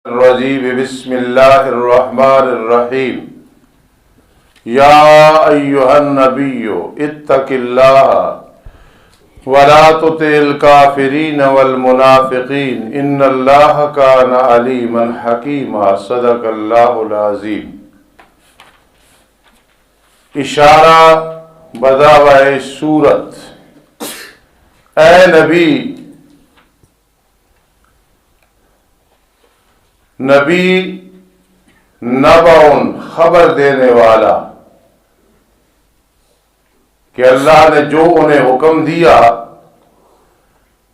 الرجیم بسم اللہ الرحمن الرحیم یا ایہا النبی اتق اللہ ولا تطع الکافرین والمنافقین ان اللہ کان علیما حکیما صدق اللہ العظیم۔ اشارہ بداوع سورت، اے نبی، نبی نبعن خبر دینے والا کہ اللہ نے جو انہیں حکم دیا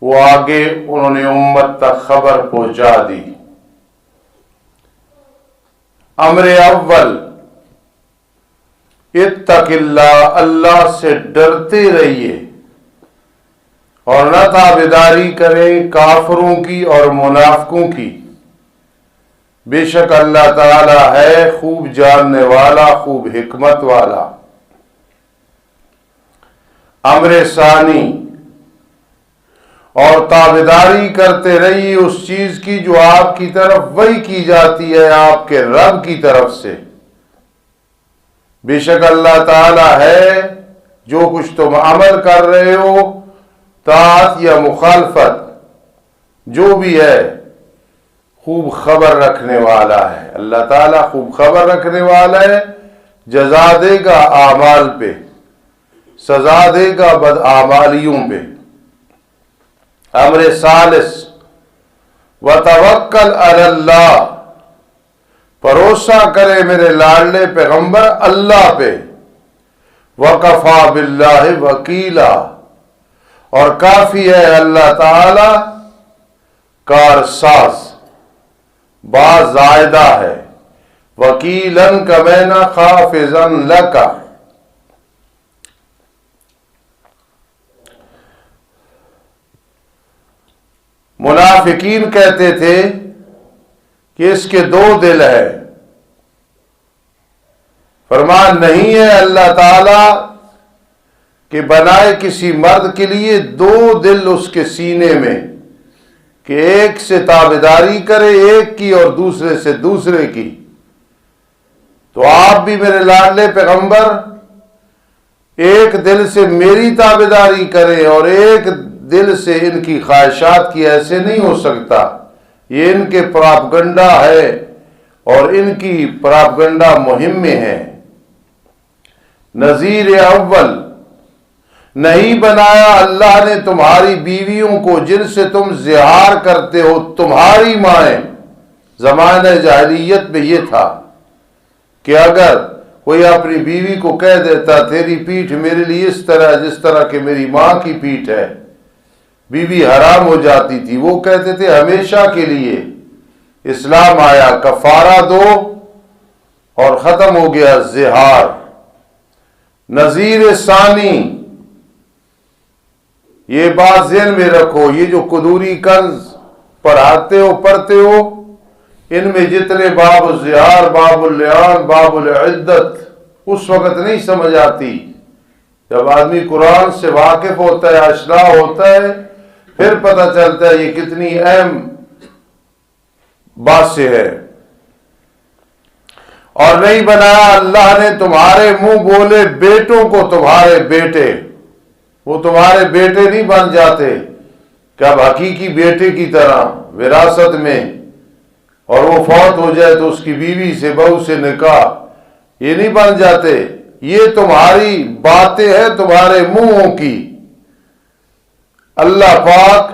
وہ آگے انہوں نے امت تک خبر پہنچا دی۔ امر اول، اتق اللہ، اللہ سے ڈرتے رہیے اور نہ تابعداری کریں کافروں کی اور منافقوں کی، بے شک اللہ تعالی ہے خوب جاننے والا، خوب حکمت والا۔ امر ثانی، اور تابعداری کرتے رہیے اس چیز کی جو آپ کی طرف وحی کی جاتی ہے آپ کے رب کی طرف سے، بے شک اللہ تعالی ہے جو کچھ تم عمل کر رہے ہو، طاعت یا مخالفت جو بھی ہے، خوب خبر رکھنے والا ہے۔ اللہ تعالیٰ خوب خبر رکھنے والا ہے، جزا دے گا اعمال پہ، سزا دے گا بدعمالیوں پہ۔ امر ثالث، وتوکل علی اللہ، بھروسہ کرے میرے لاڈلے پیغمبر اللہ پہ، وکفی باللہ وکیلا، اور کافی ہے اللہ تعالی کارساز، با زائدہ ہے، وکیلن کا معنی خافظن لکا۔ منافقین کہتے تھے کہ اس کے دو دل ہیں، فرمان نہیں ہے اللہ تعالی کہ بنائے کسی مرد کے لیے دو دل اس کے سینے میں، کہ ایک سے تابعداری کرے ایک کی اور دوسرے سے دوسرے کی۔ تو آپ بھی میرے لاڈلے پیغمبر ایک دل سے میری تابعداری کریں اور ایک دل سے ان کی خواہشات کی، ایسے نہیں ہو سکتا، یہ ان کے پراپگنڈا ہے اور ان کی پراپگنڈا مہم میں ہے۔ نذیر اول، نہیں بنایا اللہ نے تمہاری بیویوں کو جن سے تم زہار کرتے ہو، تمہاری مائیں۔ زمانہ جاہلیت میں یہ تھا کہ اگر کوئی اپنی بیوی کو کہہ دیتا تیری پیٹھ میرے لیے اس طرح جس طرح کہ میری ماں کی پیٹھ ہے، بیوی حرام ہو جاتی تھی۔ وہ کہتے تھے ہمیشہ کے لیے، اسلام آیا کفارہ دو اور ختم ہو گیا زہار۔ نذیر ثانی، یہ بات ذہن میں رکھو، یہ جو قدوری کنز پڑھاتے ہو پڑھتے ہو، ان میں جتنے باب الزہار، باب اللعان، باب العدت اس وقت نہیں سمجھ آتی، جب آدمی قرآن سے واقف ہوتا ہے، آشنا ہوتا ہے، پھر پتہ چلتا ہے یہ کتنی اہم بات سے ہے۔ اور نہیں بنایا اللہ نے تمہارے منہ بولے بیٹوں کو تمہارے بیٹے، وہ تمہارے بیٹے نہیں بن جاتے کہ اب حقیقی بیٹے کی طرح وراثت میں، اور وہ فوت ہو جائے تو اس کی بیوی سے بہو سے نکاح، یہ نہیں بن جاتے، یہ تمہاری باتیں ہیں تمہارے منہوں کی۔ اللہ پاک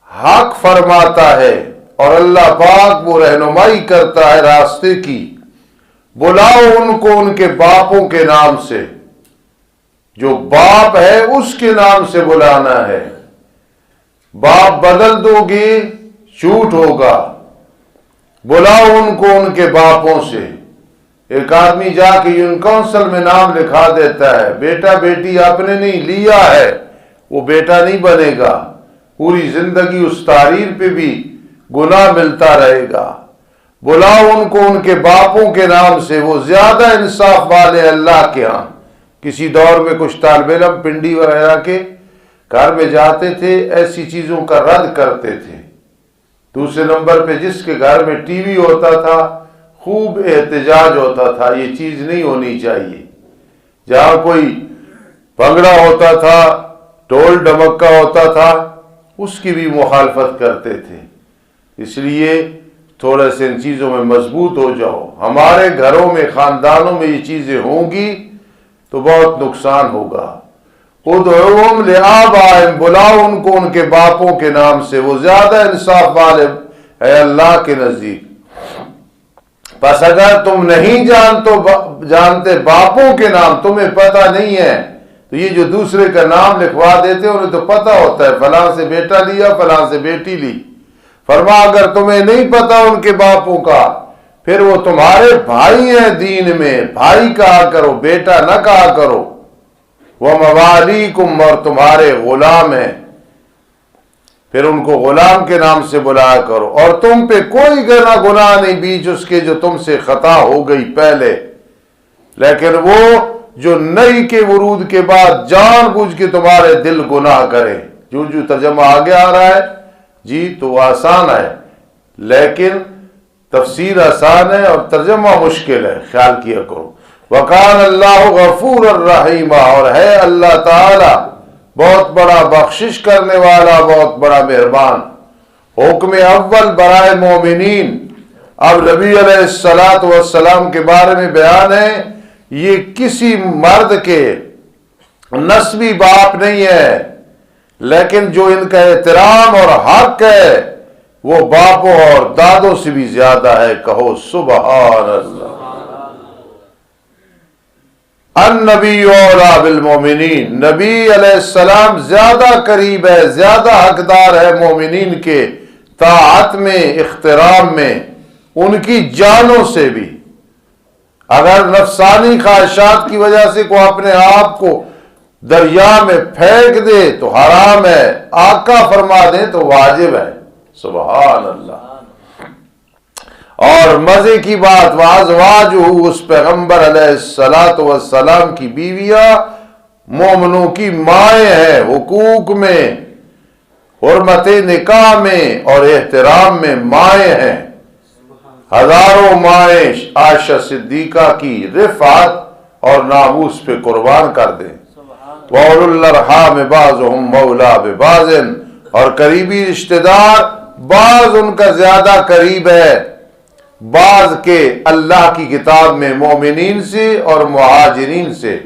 حق فرماتا ہے اور اللہ پاک وہ رہنمائی کرتا ہے راستے کی۔ بلاؤ ان کو ان کے باپوں کے نام سے، جو باپ ہے اس کے نام سے بلانا ہے۔ باپ بدل دو گے جھوٹ ہوگا، بلاؤ ان کو ان کے باپوں سے۔ ایک آدمی جا کے یون کونسل میں نام لکھا دیتا ہے، بیٹا بیٹی آپ نے نہیں لیا ہے، وہ بیٹا نہیں بنے گا، پوری زندگی اس تحریر پہ بھی گناہ ملتا رہے گا۔ بلاؤ ان کو ان کے باپوں کے نام سے، وہ زیادہ انصاف والے اللہ کے ہاں۔ کسی دور میں کچھ طالب علم پنڈی وغیرہ کے گھر میں جاتے تھے، ایسی چیزوں کا رد کرتے تھے دوسرے نمبر پہ جس کے گھر میں ٹی وی ہوتا تھا، خوب احتجاج ہوتا تھا، یہ چیز نہیں ہونی چاہیے۔ جہاں کوئی بھنگڑا ہوتا تھا، ڈھول ڈمکا ہوتا تھا، اس کی بھی مخالفت کرتے تھے۔ اس لیے تھوڑا سے ان چیزوں میں مضبوط ہو جاؤ۔ ہمارے گھروں میں، خاندانوں میں یہ چیزیں ہوں گی تو بہت نقصان ہوگا۔ ادعوہم لآبائہم، بلاؤ ان کو ان کے باپوں کے نام سے، وہ زیادہ انصاف والے ہے اللہ کے نزدیک۔ بس اگر تم نہیں جانتے باپوں کے نام، تمہیں پتہ نہیں ہے، تو یہ جو دوسرے کا نام لکھوا دیتے ہیں انہیں تو پتہ ہوتا ہے، فلاں سے بیٹا لیا، فلاں سے بیٹی لی۔ فرما اگر تمہیں نہیں پتہ ان کے باپوں کا، پھر وہ تمہارے بھائی ہیں دین میں، بھائی کہا کرو، بیٹا نہ کہا کرو۔ وَمَوَالِيكُمْ، اور تمہارے غلام ہیں، پھر ان کو غلام کے نام سے بلایا کرو۔ اور تم پہ کوئی گناہ نہیں بیچ اس کے جو تم سے خطا ہو گئی پہلے، لیکن وہ جو نئی کے ورود کے بعد جان بوجھ کے تمہارے دل گناہ کرے۔ جو ترجمہ آگے آ رہا ہے جی تو وہ آسان ہے، لیکن تفسیر آسان ہے اور ترجمہ مشکل ہے، خیال کیا کرو۔ وَقَانَ اللَّهُ غَفُورًا رَحِيمًا، اور ہے اللہ تعالی بہت بڑا بخشش کرنے والا، بہت بڑا مہربان۔ حکم اول برائے مومنین، اب نبی علیہ السلام کے بارے میں بیان ہے۔ یہ کسی مرد کے نسبی باپ نہیں ہے، لیکن جو ان کا احترام اور حق ہے وہ باپوں اور دادوں سے بھی زیادہ ہے۔ کہو سبحان اللہ۔ النبی اولیٰ بالمومنین، نبی علیہ السلام زیادہ قریب ہے، زیادہ حقدار ہے مومنین کے طاعت میں، احترام میں، ان کی جانوں سے بھی۔ اگر نفسانی خواہشات کی وجہ سے کوئی اپنے آپ کو دریا میں پھینک دے تو حرام ہے، آقا فرما دیں تو واجب ہے۔ سبحان اللہ۔ اور مزے کی بات، وازواجہ، اس پیغمبر علیہ السلام کی بیویاں مومنوں کی مائیں ہیں، حقوق میں، حرمت نکاح میں اور احترام میں مائیں ہیں۔ ہزاروں مائیں عائشہ صدیقہ کی رفعت اور ناموس پہ قربان کر دیں۔ وَأُولُو الْأَرْحَامِ بَعْضُهُمْ مَوْلًى بِبَعْضٍ، اور قریبی رشتہ دار بعض ان کا زیادہ قریب ہے بعض کے اللہ کی کتاب میں مومنین سے اور مہاجرین سے۔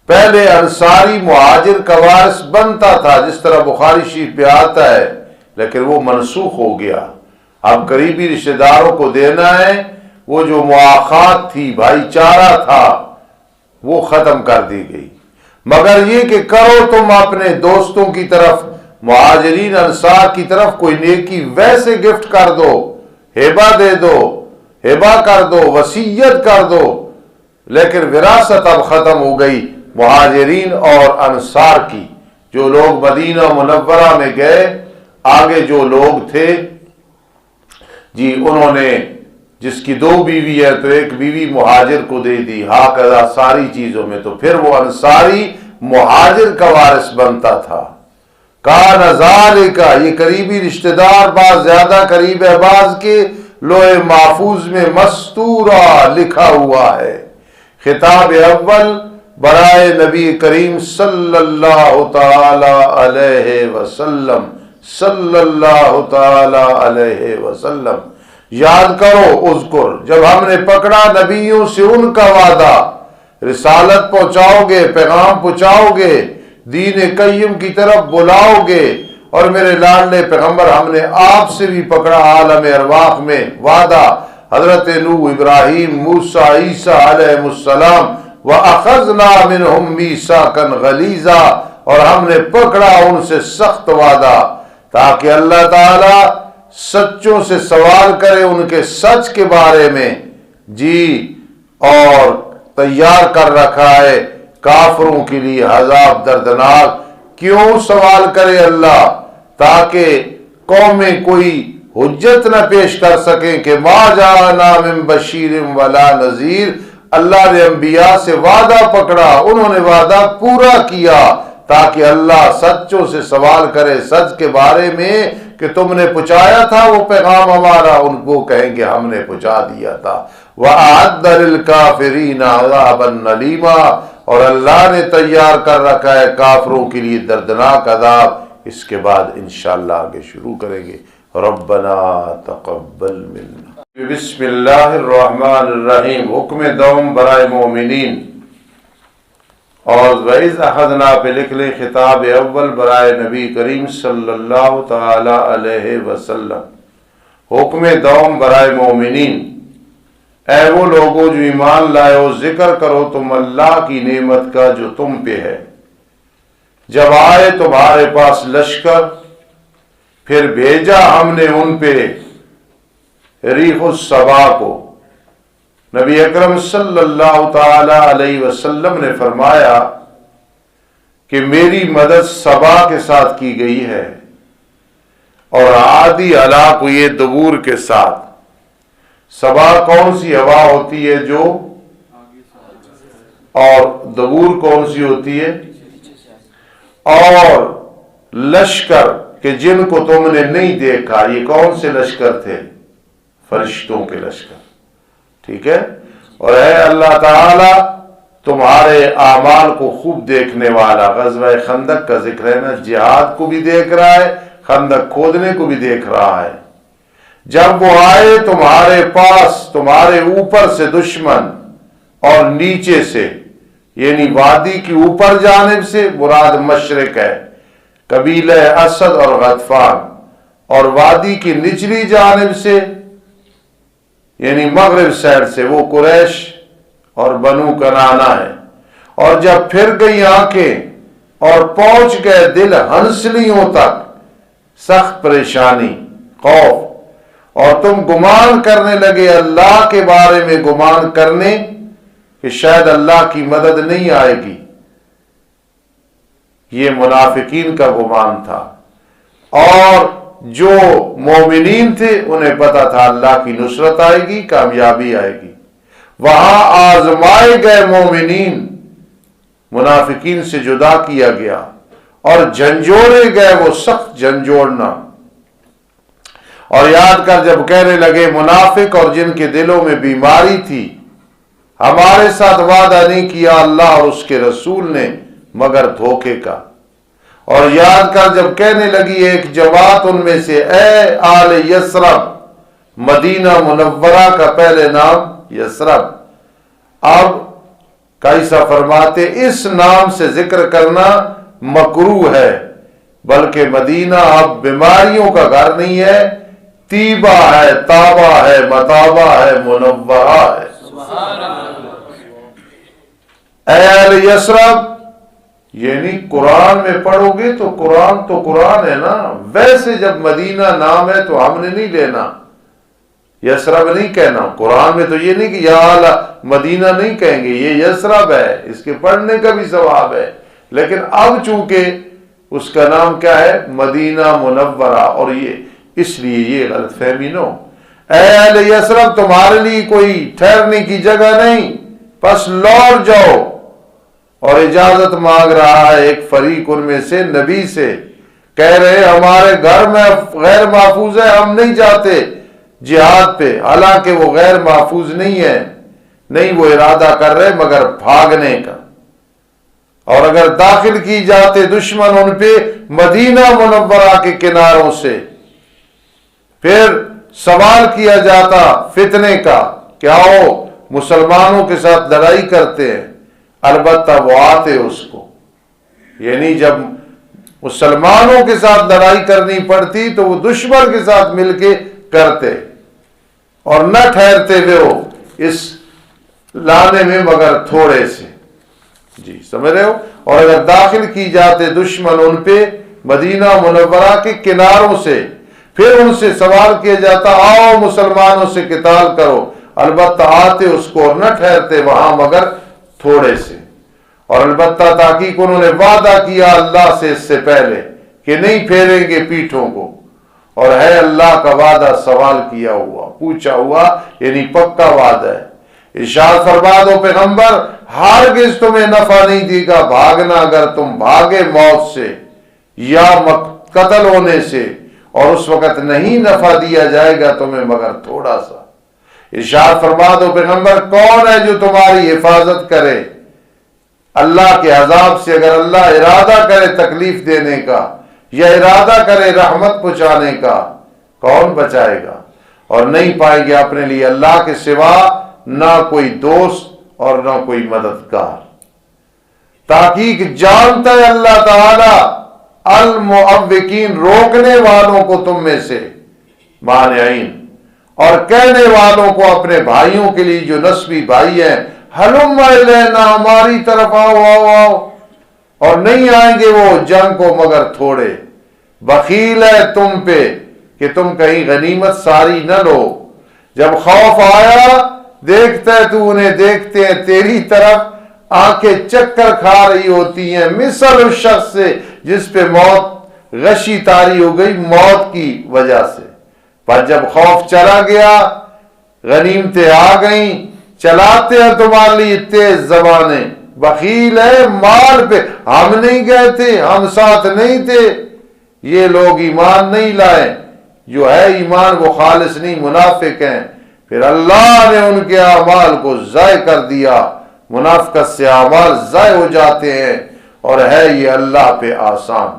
پہلے انصاری مہاجر کا وارث بنتا تھا، جس طرح بخاری شریف پہ آتا ہے، لیکن وہ منسوخ ہو گیا۔ اب قریبی رشتہ داروں کو دینا ہے، وہ جو مواخات تھی، بھائی چارہ تھا، وہ ختم کر دی گئی۔ مگر یہ کہ کرو تم اپنے دوستوں کی طرف، مہاجرین انصار کی طرف کوئی نیکی، ویسے گفٹ کر دو، ہبہ دے دو، ہبہ کر دو، وصیت کر دو، لیکن وراثت اب ختم ہو گئی مہاجرین اور انصار کی۔ جو لوگ مدینہ منورہ میں گئے، آگے جو لوگ تھے جی، انہوں نے جس کی 2 بیوی ہے تو ایک بیوی مہاجر کو دے دی، ہاکذا ساری چیزوں میں، تو پھر وہ انصاری مہاجر کا وارث بنتا تھا۔ کان ذالک، یہ قریبی رشتہ دار بعض زیادہ قریب ہے بعض کے، لوح محفوظ میں مستورہ لکھا ہوا ہے۔ خطاب اول برائے نبی کریم صلی اللہ تعالی علیہ وسلم، صلی اللہ تعالی علیہ وسلم۔ یاد کرو، اذکر، جب ہم نے پکڑا نبیوں سے ان کا وعدہ، رسالت پہنچاؤ گے، پیغام پہنچاؤ گے، دین قیم کی طرف بلاؤ گے، اور میرے لاڈلے پیغمبر ہم نے آپ سے بھی پکڑا عالم ارواح میں وعدہ، حضرت نوح، ابراہیم، موسیٰ، عیسیٰ علیہ السلام، وَأَخَذْنَا مِنْهُمْ مِيثَاقًا غَلِيظًا، اور ہم نے پکڑا ان سے سخت وعدہ، تاکہ اللہ تعالی سچوں سے سوال کرے ان کے سچ کے بارے میں جی، اور تیار کر رکھا ہے کافروں کے لیے عذاب دردناک۔ کیوں سوال کرے اللہ؟ تاکہ قومیں کوئی حجت نہ پیش کر سکیں کہ ما جاءنا من بشیر ولا نذیر۔ اللہ نے انبیاء سے وعدہ پکڑا، انہوں نے وعدہ پورا کیا، تاکہ اللہ سچوں سے سوال کرے سچ کے بارے میں کہ تم نے پہنچایا تھا وہ پیغام ہمارا، ان کو کہیں گے ہم نے پہنچا دیا تھا۔ وَأَعَدَّ لِلْكَافِرِينَ عَذَابًا أَلِيمًا، اور اللہ نے تیار کر رکھا ہے کافروں کے لیے دردناک عذاب۔ اس کے بعد انشاءاللہ آگے شروع کریں گے۔ ربنا تقبل منا۔ بسم اللہ الرحمن الرحیم۔ حکم دوم برائے مومنین، اور وَإِذْ أَخَذْنَا پہ لکھ لیں خطاب اول برائے نبی کریم صلی اللہ تعالی علیہ وسلم۔ حکم دوم برائے مومنین، اے وہ لوگوں جو ایمان لائے ہو، ذکر کرو تم اللہ کی نعمت کا جو تم پہ ہے۔ جب آئے تمہارے پاس لشکر، پھر بھیجا ہم نے ان پہ ریح الصبا کو۔ نبی اکرم صلی اللہ تعالی علیہ وسلم نے فرمایا کہ میری مدد صبا کے ساتھ کی گئی ہے، اور عادی ہلاک ہوئی دبور کے ساتھ۔ صبا کون سی ہوا ہوتی ہے جو، اور دبور کون سی ہوتی ہے؟ اور لشکر کہ جن کو تم نے نہیں دیکھا، یہ کون سے لشکر تھے؟ فرشتوں کے لشکر، ٹھیک ہے۔ اور اے اللہ تعالی تمہارے اعمال کو خوب دیکھنے والا، غزوہ خندق کا ذکر ہے نا، جہاد کو بھی دیکھ رہا ہے، خندق کھودنے کو بھی دیکھ رہا ہے۔ جب وہ آئے تمہارے پاس، تمہارے اوپر سے دشمن اور نیچے سے، یعنی وادی کی اوپر جانب سے مراد مشرق ہے، قبیلہ اسد اور غطفان، اور وادی کی نچلی جانب سے یعنی مغرب سائڈ سے وہ قریش اور بنو کنانہ ہے۔ اور جب پھر گئی آنکھیں اور پہنچ گئے دل ہنسلیوں تک، سخت پریشانی، خوف، اور تم گمان کرنے لگے اللہ کے بارے میں، گمان کرنے کہ شاید اللہ کی مدد نہیں آئے گی۔ یہ منافقین کا گمان تھا، اور جو مومنین تھے انہیں پتا تھا اللہ کی نصرت آئے گی، کامیابی آئے گی۔ وہاں آزمائے گئے مومنین، منافقین سے جدا کیا گیا، اور جھنجھوڑے گئے وہ سخت جھنجھوڑنا۔ اور یاد کر جب کہنے لگے منافق اور جن کے دلوں میں بیماری تھی، ہمارے ساتھ وعدہ نہیں کیا اللہ اور اس کے رسول نے مگر دھوکے کا۔ اور یاد کر جب کہنے لگی ایک جماعت ان میں سے، اے آل یثرب، مدینہ منورہ کا پہلے نام یثرب، اب کیسا فرماتے اس نام سے ذکر کرنا مکروہ ہے، بلکہ مدینہ اب بیماریوں کا گھر نہیں ہے، طیبہ ہے، تابہ ہے، متابہ ہے، منورہ ہے۔ اے آل یثرب، یعنی قرآن میں پڑھو گے تو قرآن ہے نا، ویسے جب مدینہ نام ہے تو ہم نے نہیں لینا، یثرب نہیں کہنا۔ قرآن میں تو یہ نہیں کہ یا اہل مدینہ نہیں کہیں گے، یہ یثرب ہے، اس کے پڑھنے کا بھی ثواب ہے، لیکن اب چونکہ اس کا نام کیا ہے؟ مدینہ منورہ، اور یہ اس لیے یہ غلط فہمی نہ ہو۔ اے اہل یثرب، تمہارے لیے کوئی ٹھہرنے کی جگہ نہیں، پس لوٹ جاؤ۔ اور اجازت مانگ رہا ہے ایک فریق ان میں سے نبی سے، کہہ رہے ہمارے گھر میں غیر محفوظ ہے، ہم نہیں جاتے جہاد پہ، حالانکہ وہ غیر محفوظ نہیں ہے، نہیں وہ ارادہ کر رہے مگر بھاگنے کا۔ اور اگر داخل کی جاتے دشمن ان پہ مدینہ منورہ کے کناروں سے، پھر سوال کیا جاتا فتنے کا کہ آؤ مسلمانوں کے ساتھ لڑائی کرتے ہیں، البتہ وہ آتے اس کو، یعنی جب مسلمانوں کے ساتھ لڑائی کرنی پڑتی تو وہ دشمن کے ساتھ مل کے کرتے، اور نہ ٹھہرتے ہوئے ہو اس لانے میں مگر تھوڑے سے، جی سمجھ رہے ہو۔ اور اگر داخل کی جاتے دشمن ان پہ مدینہ منورہ کے کناروں سے، پھر ان سے سوال کیا جاتا آؤ مسلمانوں سے قتال کرو، البتہ آتے اس کو اور نہ ٹھہرتے وہاں مگر تھوڑے سے۔ اور البتہ تحقیق انہوں نے وعدہ کیا اللہ سے اس سے پہلے کہ نہیں پھیریں گے پیٹھوں کو، اور ہے اللہ کا وعدہ سوال کیا ہوا، پوچھا ہوا، یعنی پکا وعدہ ہے۔ ارشاد فرما دو پیغمبر، ہرگز تمہیں نفع نہیں دے گا بھاگنا، اگر تم بھاگے موت سے یا قتل ہونے سے، اور اس وقت نہیں نفع دیا جائے گا تمہیں مگر تھوڑا سا۔ ارشاد فرما دو پیغمبر، کون ہے جو تمہاری حفاظت کرے اللہ کے عذاب سے؟ اگر اللہ ارادہ کرے تکلیف دینے کا یا ارادہ کرے رحمت پہنچانے کا، کون بچائے گا؟ اور نہیں پائیں گے اپنے لیے اللہ کے سوا نہ کوئی دوست اور نہ کوئی مددگار۔ تحقیق جانتا ہے اللہ تعالی المعوقین، روکنے والوں کو تم میں سے، مانعین، اور کہنے والوں کو اپنے بھائیوں کے لیے جو نسبی بھائی ہیں، ہلم الینا، ہماری طرف آؤ آؤ آؤ، اور نہیں آئیں گے وہ جنگ کو مگر تھوڑے۔ بخیل ہے تم پہ کہ تم کہیں غنیمت ساری نہ لو، جب خوف آیا دیکھتا ہے تو انہیں دیکھتے ہیں تیری طرف، آنکھیں چکر کھا رہی ہوتی ہیں، مثل اس شخص سے جس پہ موت غشی طاری ہو گئی موت کی وجہ سے۔ پر جب خوف چلا گیا، غنیمتیں آ گئیں، چلاتے ہیں تمہارے لیے تیز زبانیں۔ بخیل ہے مال پہ، ہم نہیں گئے تھے، ہم ساتھ نہیں تھے، یہ لوگ ایمان نہیں لائے۔ جو ہے ایمان وہ خالص نہیں، منافق ہیں، پھر اللہ نے ان کے اعمال کو ضائع کر دیا۔ منافقت سے اعمال ضائع ہو جاتے ہیں، اور ہے یہ اللہ پہ آسان۔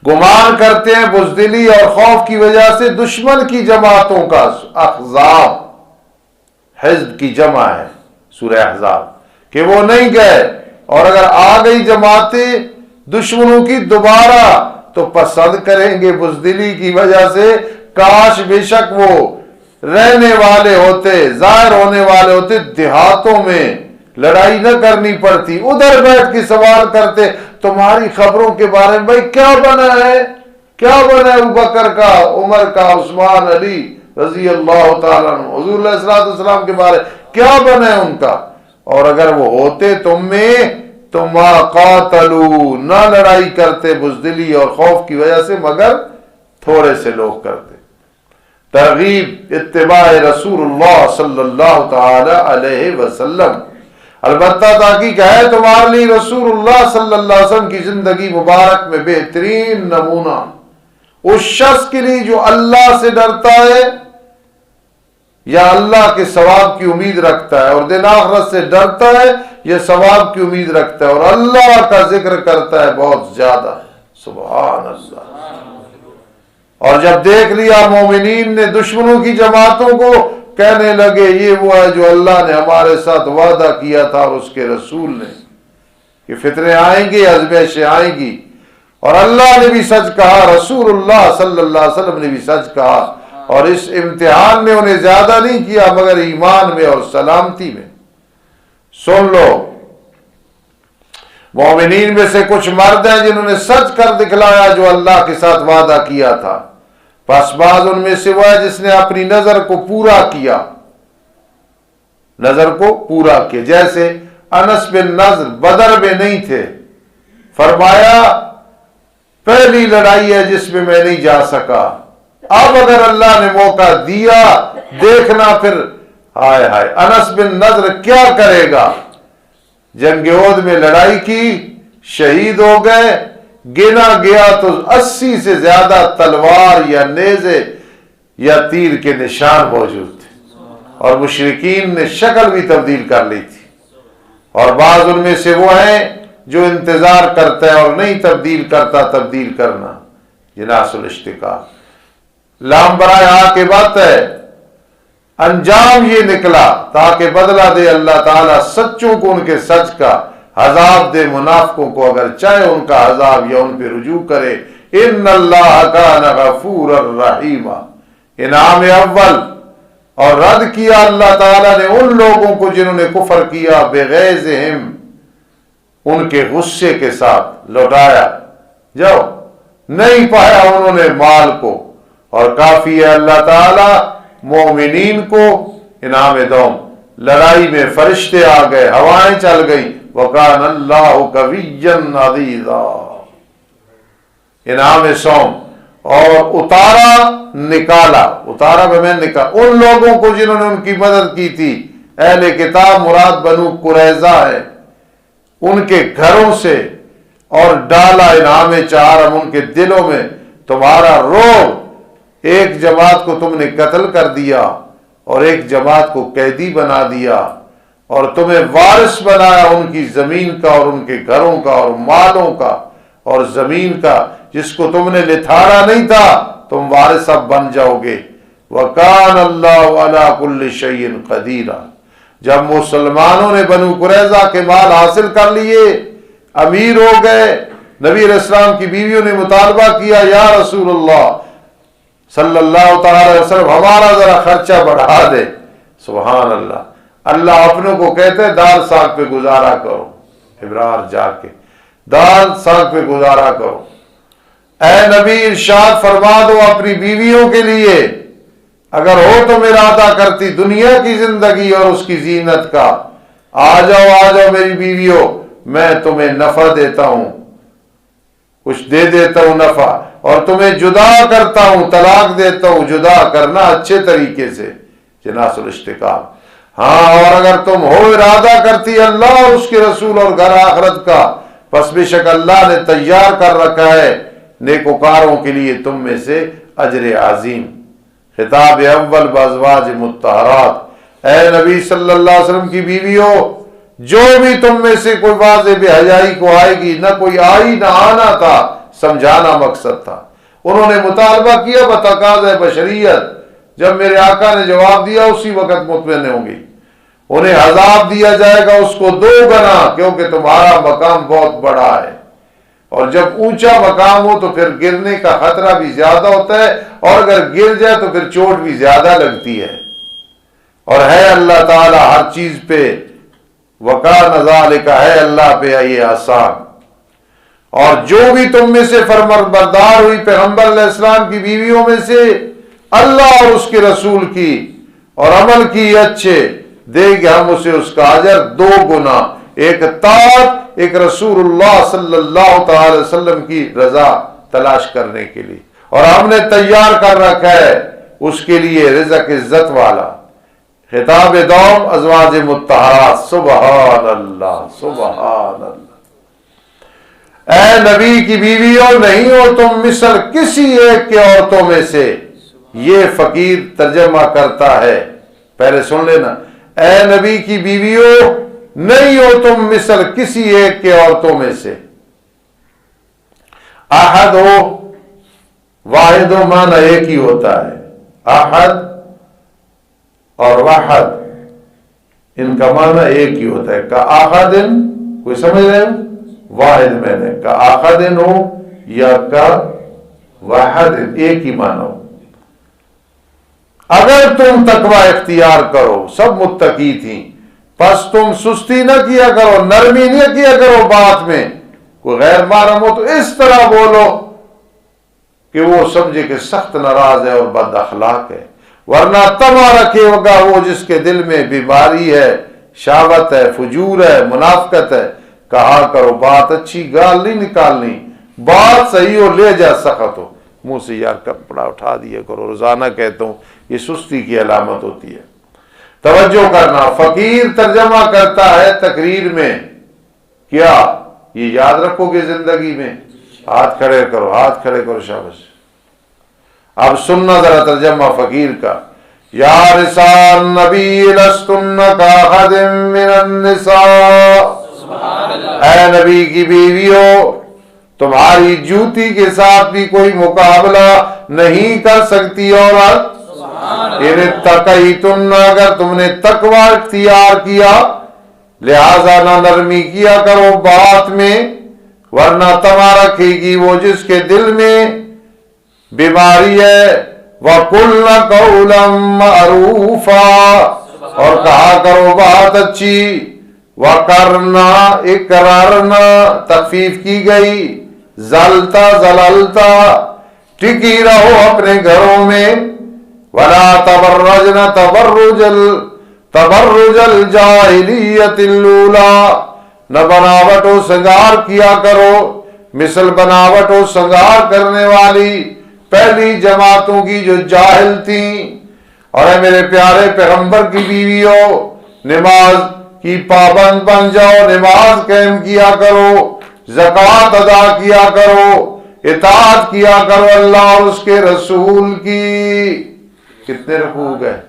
گمان کرتے ہیں بزدلی اور خوف کی وجہ سے دشمن کی جماعتوں کا، احزاب حزب کی جمع ہے سورہ احزاب، کہ وہ نہیں گئے، اور اگر آ گئی جماعتیں دشمنوں کی دوبارہ تو پسند کریں گے بزدلی کی وجہ سے، کاش بے شک وہ رہنے والے ہوتے، ظاہر ہونے والے ہوتے دیہاتوں میں، لڑائی نہ کرنی پڑتی، ادھر بیٹھ کے سوال کرتے تمہاری خبروں کے بارے میں، بھائی کیا بنا ہے، کیا بنا ہے ابوبکر کا، عمر کا، عثمان، علی رضی اللہ تعالیٰ عنہ، حضور علیہ الصلوۃ والسلام کے بارے کیا بنا ہے ان کا؟ اور اگر وہ ہوتے تم میں تو ما قاتلوا، نہ لڑائی کرتے بزدلی اور خوف کی وجہ سے مگر تھوڑے سے لوگ کرتے۔ ترغیب اتباع رسول اللہ صلی اللہ تعالی علیہ وسلم، البتہ تحقیق ہے تمہارے لیے رسول اللہ صلی اللہ علیہ وسلم کی زندگی مبارک میں بہترین نمونہ اس شخص کے لیے جو اللہ سے ڈرتا ہے یا اللہ کے ثواب کی امید رکھتا ہے، اور دن آخرت سے ڈرتا ہے یا ثواب کی امید رکھتا ہے، اور اللہ کا ذکر کرتا ہے بہت زیادہ، سبحان اللہ۔ اور جب دیکھ لیا مومنین نے دشمنوں کی جماعتوں کو، کہنے لگے یہ وہ ہے جو اللہ نے ہمارے ساتھ وعدہ کیا تھا اور اس کے رسول نے، کہ فتنے آئیں گی، آزمائشیں آئیں گی، اور اللہ نے بھی سچ کہا، رسول اللہ صلی اللہ علیہ وسلم نے بھی سچ کہا، اور اس امتحان میں انہیں زیادہ نہیں کیا مگر ایمان میں اور سلامتی میں۔ سن لو، مومنین میں سے کچھ مرد ہیں جنہوں نے سچ کر دکھلایا جو اللہ کے ساتھ وعدہ کیا تھا، پس بعض ان میں سے وہ ہے جس نے اپنی نظر کو پورا کیا، نظر کو پورا کیا، جیسے انس بن نضر بدر میں نہیں تھے، فرمایا پہلی لڑائی ہے جس میں میں نہیں جا سکا، اب اگر اللہ نے موقع دیا دیکھنا پھر، ہائے ہائے انس بن نضر کیا کرے گا۔ جنگ احد میں لڑائی کی، شہید ہو گئے، گنا گیا تو 80 سے زیادہ تلوار یا نیزے یا تیر کے نشان موجود تھے، اور مشرکین نے شکل بھی تبدیل کر لی تھی، اور بعض ان میں سے وہ ہیں جو انتظار کرتا ہے اور نہیں تبدیل کرتا تبدیل کرنا، جناس الاشتقاق، لام برائے عاقبت ہے، انجام یہ نکلا تاکہ بدلہ دے اللہ تعالیٰ سچوں کو ان کے سچ کا، عذاب دے منافقوں کو اگر چاہے ان کا عذاب یا ان پہ رجوع کرے۔ ان اللہ کان غفور الرحیم، انعام اول، اور رد کیا اللہ تعالیٰ نے ان لوگوں کو جنہوں نے کفر کیا، بغیظہم، ان کے غصے کے ساتھ لوٹایا، جاؤ نہیں پایا انہوں نے مال کو، اور کافی ہے اللہ تعالیٰ مومنین کو انعام دوم۔ لڑائی میں فرشتے آ گئے، ہوائیں چل گئیں، وَقَانَ اللَّهُ قَوِيًّا عَزِيزًا، انعام سوم، اور اتارا نکالا، اتارا میں نکالا ان لوگوں کو جنہوں نے ان کی مدد کی تھی، اہل کتاب مراد بنو قریظہ ہے، ان کے گھروں سے، اور ڈالا انعام چہارم ان کے دلوں میں، تو تمہارا روب، ایک جماعت کو تم نے قتل کر دیا اور ایک جماعت کو قیدی بنا دیا اور تمہیں وارث بنایا ان کی زمین کا اور ان کے گھروں کا اور مالوں کا اور زمین کا جس کو تم نے لتھاڑا نہیں تھا، تم وارث اب بن جاؤ گے۔ وَكَانَ اللَّهُ عَلَىٰ كُلِّ شَيْءٍ قَدِيرًا۔ جب مسلمانوں نے بنو قریظہ کے مال حاصل کر لیے، امیر ہو گئے، نبی علیہ السلام کی بیویوں نے مطالبہ کیا، یا رسول اللہ صلی اللہ تعالی وسلم ہمارا ذرا خرچہ بڑھا دے۔ سبحان اللہ، اللہ اپنوں کو کہتے ہیں دال ساگ پہ گزارا کرو، ابرار جا کے دال ساگ پہ گزارا کرو۔ اے نبی ارشاد فرما دو اپنی بیویوں کے لیے، اگر ہو تو ارادہ کرتی دنیا کی زندگی اور اس کی زینت کا، آ جاؤ میری بیویوں، میں تمہیں نفع دیتا ہوں، کچھ دے دیتا ہوں نفع، اور تمہیں جدا کرتا ہوں، طلاق دیتا ہوں۔ جدا کرنا اچھے طریقے سے، جناس الاشتقاق۔ ہاں، اور اگر تم ہو ارادہ کرتی اللہ اور اس کے رسول اور گھر آخرت کا، پس بے شک اللہ نے تیار کر رکھا ہے نیکوکاروں کے لیے تم میں سے اجر عظیم۔ خطاب اول بازواج مطہرات، اے نبی صلی اللہ علیہ وسلم کی بیویوں، جو بھی تم میں سے کوئی واضح بے حیائی کو آئے گی، نہ کوئی آئی نہ آنا تھا، سمجھانا مقصد تھا۔ انہوں نے مطالبہ کیا بتقاضۂ بشریت، جب میرے آقا نے جواب دیا اسی وقت مطمئن ہوں گی۔ انہیں عذاب دیا جائے گا اس کو 2 گنا، کیونکہ تمہارا مقام بہت بڑا ہے، اور جب اونچا مقام ہو تو پھر گرنے کا خطرہ بھی زیادہ ہوتا ہے، اور اگر گر جائے تو پھر چوٹ بھی زیادہ لگتی ہے، اور ہے اللہ تعالی ہر چیز پہ وَكَانَ ذَلِكَ، ہے اللہ پہ یہ آسان۔ اور جو بھی تم میں سے فرمانبردار ہوئی پیغمبر علیہ السلام کی بیویوں میں سے اللہ اور اس کے رسول کی اور عمل کی اچھے، دے گے ہم اسے اس کا اجر 2 گنا، ایک اطاعت، ایک رسول اللہ صلی اللہ تعالی وسلم کی رضا تلاش کرنے کے لیے، اور ہم نے تیار کر رکھا ہے اس کے لیے رزق عزت والا۔ خطاب دوم ازواج مطہرات، سبحان اللہ سبحان اللہ۔ اے نبی کی بیویوں، نہیں ہو تم مثل کسی ایک کے عورتوں میں سے۔ یہ فقیر ترجمہ کرتا ہے، پہلے سن لینا، اے نبی کی بیویوں نہیں ہو تم مثل کسی ایک کے عورتوں میں سے۔ احد ہو، واحد ہو، معنی ایک ہی ہوتا ہے۔ احد اور واحد ان کا معنی ایک ہی ہوتا ہے۔ کا احدن، کوئی سمجھ رہے ہیں؟ واحد میں نے کا احدن ہو یا کا واحد، ایک ہی معنی ہو۔ اگر تم تقوی اختیار کرو، سب متقی تھیں، پس تم سستی نہ کیا کرو، نرمی نہ کیا کرو بات میں، کوئی غیر محرم ہو تو اس طرح بولو کہ وہ سمجھے کہ سخت ناراض ہے اور بد اخلاق ہے، ورنہ تما رکھے ہوگا وہ جس کے دل میں بیماری ہے، شہوت ہے، فجور ہے، منافقت ہے۔ کہا کرو بات اچھی، گال نہیں نکالنی، بات صحیح ہو، لے جا سخت ہو، منہ سے یار کپڑا اٹھا دیا کرو، روزانہ کہتا ہوں، یہ سستی کی علامت ہوتی ہے۔ توجہ کرنا، فقیر ترجمہ کرتا ہے تقریر میں، کیا یہ یاد رکھو گے زندگی میں؟ ہاتھ کھڑے کرو، ہاتھ کھڑے کرو، شاباش۔ اب سننا ذرا ترجمہ فقیر کا۔ یا نساء النبی لستن کاحد من النساء، اے نبی کی بیویوں تمہاری جوتی کے ساتھ بھی کوئی مقابلہ نہیں کر سکتی عورت۔ ان اتقیتن، اگر تم نے تقوی اختیار کیا، لہذا نہ نرمی کیا کرو بات میں، ورنہ تما رکھے گی وہ جس کے دل میں بیماری ہے۔ وَقُلْنَ قَوْلًا مَعْرُوفًا، اور کہا کرو بات اچھی۔ وَقَرْنَا، اقرارنا تخفیف کی گئی، زلتا زللتا، ٹکی رہو اپنے گھروں میں۔ وَلَا تَبَرَّجْنَ تَبَرُّجَ الْجَاهِلِيَّةِ الْأُولَىٰ، نہ بناوٹ و سنگار کیا کرو مثل بناوٹ و سنگار کرنے والی پہلی جماعتوں کی جو جاہل تھیں۔ اور اے میرے پیارے پیغمبر کی بیویوں، نماز کی پابند بن جاؤ، نماز قائم کیا کرو، زکوٰۃ ادا کیا کرو، اطاعت کیا کرو اللہ اور اس کے رسول کی۔ کتنے رکوع گئے؟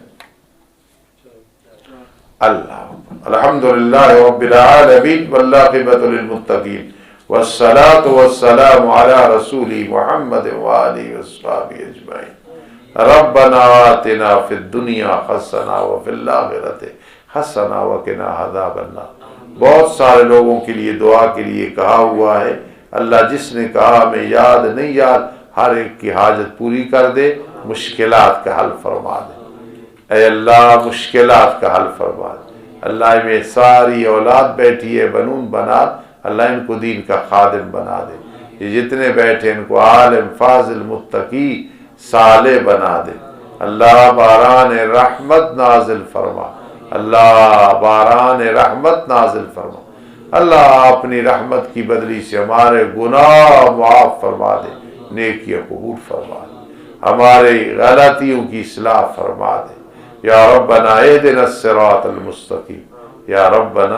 اللہ الحمدللہ رب العالمین والعاقبۃ للمتقین والصلاة والسلام علی رسول محمد وآلہ وصحبہ اجمعین۔ ربنا آتنا فی الدنیا حسنہ وفی الآخرۃ حسنہ وقنا عذاب النار۔ بہت سارے لوگوں کے لیے دعا کے لیے کہا ہوا ہے، اللہ جس نے کہا ہمیں یاد نہیں یاد، ہر ایک کی حاجت پوری کر دے، مشکلات کا حل فرما دے۔ اے اللہ مشکلات کا حل فرما دے۔ اللہ میں ساری اولاد بیٹھی ہے، بنون بنا، اللہ ان کو دین کا خادم بنا دے۔ یہ جتنے بیٹھے ان کو عالم فاضل متقی صالح بنا دے۔ اللہ باران رحمت نازل فرما، اللہ باران رحمت نازل فرما۔ اللہ اپنی رحمت کی بدلی سے ہمارے گناہ معاف فرما دے، نیکیاں قبول فرما دے، ہمارے غلطیوں کی اصلاح فرما دے۔ یا ربنا اہدنا الصراط المستقیم، یا ربنا